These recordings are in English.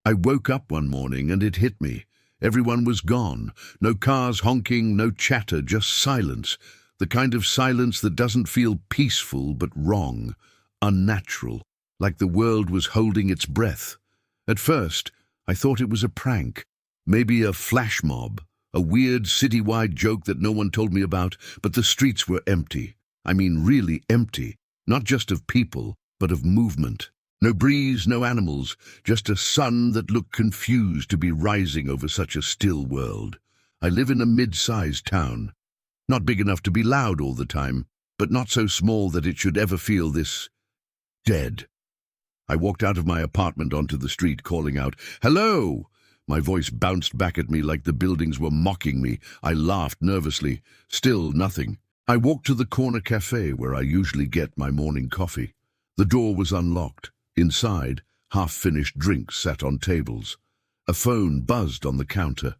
I woke up one morning and it hit me. Everyone was gone. No cars honking, no chatter, just silence. The kind of silence that doesn't feel peaceful but wrong, unnatural, like the world was holding its breath. At first, I thought it was a prank, maybe a flash mob, a weird citywide joke that no one told me about, but the streets were empty. I mean really empty, not just of people, but of movement. No breeze, no animals, just a sun that looked confused to be rising over such a still world. I live in a mid-sized town, not big enough to be loud all the time, but not so small that it should ever feel this dead. I walked out of my apartment onto the street calling out, "Hello!" My voice bounced back at me like the buildings were mocking me. I laughed nervously. Still nothing. I walked to the corner cafe where I usually get my morning coffee. The door was unlocked. Inside, half-finished drinks sat on tables. A phone buzzed on the counter.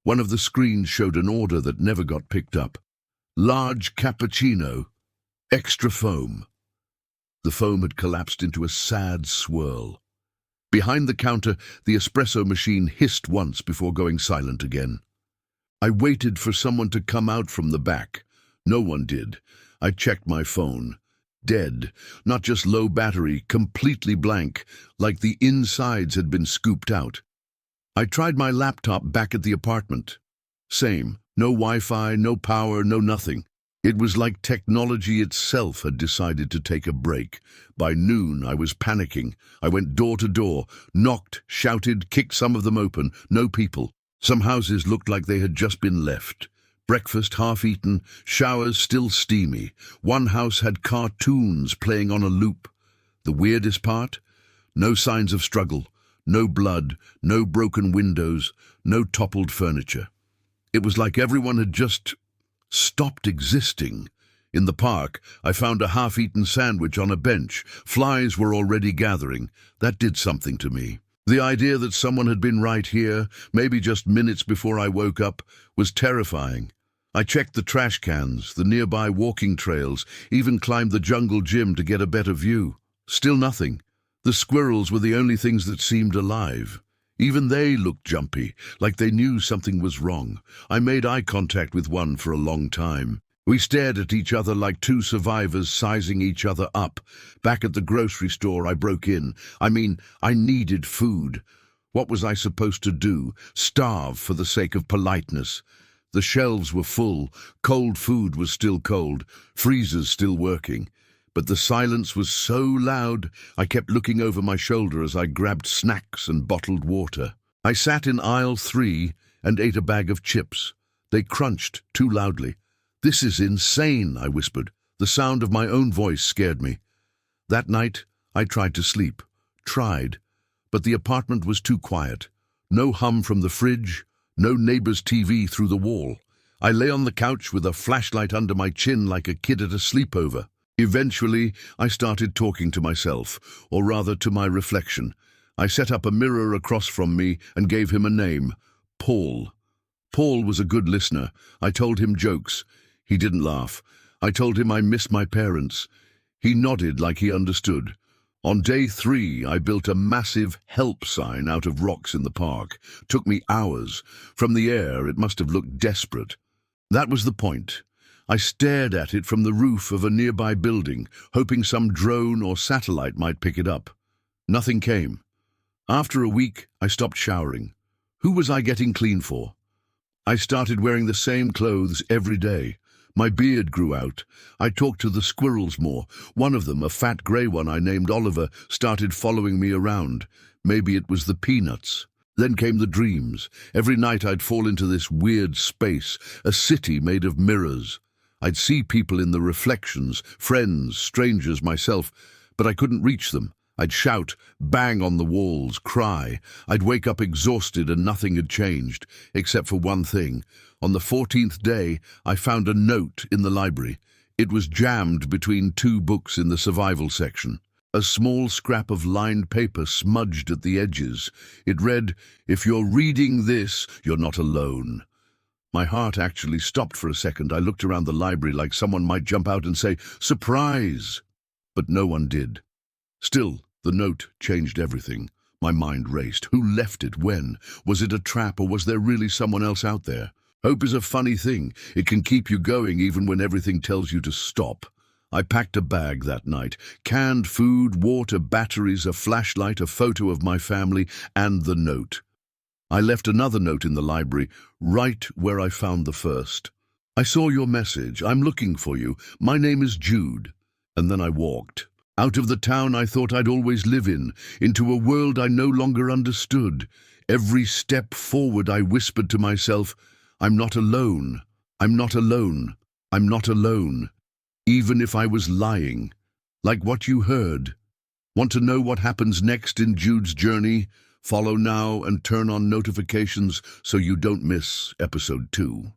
One of the screens showed an order that never got picked up. Large cappuccino, extra foam. The foam had collapsed into a sad swirl. Behind the counter, the espresso machine hissed once before going silent again. I waited for someone to come out from the back. No one did. I checked my phone. Dead, not just low battery, completely blank, like the insides had been scooped out. I tried my laptop back at the apartment. Same, no Wi-Fi, no power, no nothing. It was like technology itself had decided to take a break. By noon, I was panicking. I went door to door, knocked, shouted, kicked some of them open. No people. Some houses looked like they had just been left. Breakfast half-eaten, showers still steamy. One house had cartoons playing on a loop. The weirdest part? No signs of struggle, no blood, no broken windows, no toppled furniture. It was like everyone had just stopped existing. In the park, I found a half-eaten sandwich on a bench. Flies were already gathering. That did something to me. The idea that someone had been right here, maybe just minutes before I woke up, was terrifying. I checked the trash cans, the nearby walking trails, even climbed the jungle gym to get a better view. Still nothing. The squirrels were the only things that seemed alive. Even they looked jumpy, like they knew something was wrong. I made eye contact with one for a long time. We stared at each other like two survivors sizing each other up. Back at the grocery store, I broke in. I needed food. What was I supposed to do? Starve for the sake of politeness? The shelves were full. Cold food was still cold. Freezers still working. But the silence was so loud, I kept looking over my shoulder as I grabbed snacks and bottled water. I sat in aisle 3 and ate a bag of chips. They crunched too loudly. "This is insane," I whispered. The sound of my own voice scared me. That night, I tried to sleep. But the apartment was too quiet. No hum from the fridge, no neighbor's TV through the wall. I lay on the couch with a flashlight under my chin like a kid at a sleepover. Eventually, I started talking to myself, or rather to my reflection. I set up a mirror across from me and gave him a name, Paul. Paul was a good listener. I told him jokes. He didn't laugh. I told him I missed my parents. He nodded like he understood. On day 3, I built a massive help sign out of rocks in the park. Took me hours. From the air, it must have looked desperate. That was the point. I stared at it from the roof of a nearby building, hoping some drone or satellite might pick it up. Nothing came. After a week, I stopped showering. Who was I getting clean for? I started wearing the same clothes every day. My beard grew out. I talked to the squirrels more. One of them, a fat grey one I named Oliver, started following me around. Maybe it was the peanuts. Then came the dreams. Every night I'd fall into this weird space, a city made of mirrors. I'd see people in the reflections, friends, strangers, myself, but I couldn't reach them. I'd shout, bang on the walls, cry. I'd wake up exhausted and nothing had changed, except for one thing. On the 14th day, I found a note in the library. It was jammed between 2 books in the survival section. A small scrap of lined paper smudged at the edges. It read, "If you're reading this, you're not alone." My heart actually stopped for a second. I looked around the library like someone might jump out and say, "Surprise!" But no one did. Still, the note changed everything. My mind raced. Who left it? When? Was it a trap, or was there really someone else out there? Hope is a funny thing. It can keep you going even when everything tells you to stop. I packed a bag that night. Canned food, water, batteries, a flashlight, a photo of my family, and the note. I left another note in the library, right where I found the first. I saw your message. I'm looking for you. My name is Jude. And then I walked. Out of the town I thought I'd always live in, into a world I no longer understood. Every step forward I whispered to myself, I'm not alone. I'm not alone. I'm not alone. Even if I was lying. Like what you heard. Want to know what happens next in Jude's journey? Follow now and turn on notifications so you don't miss episode 2.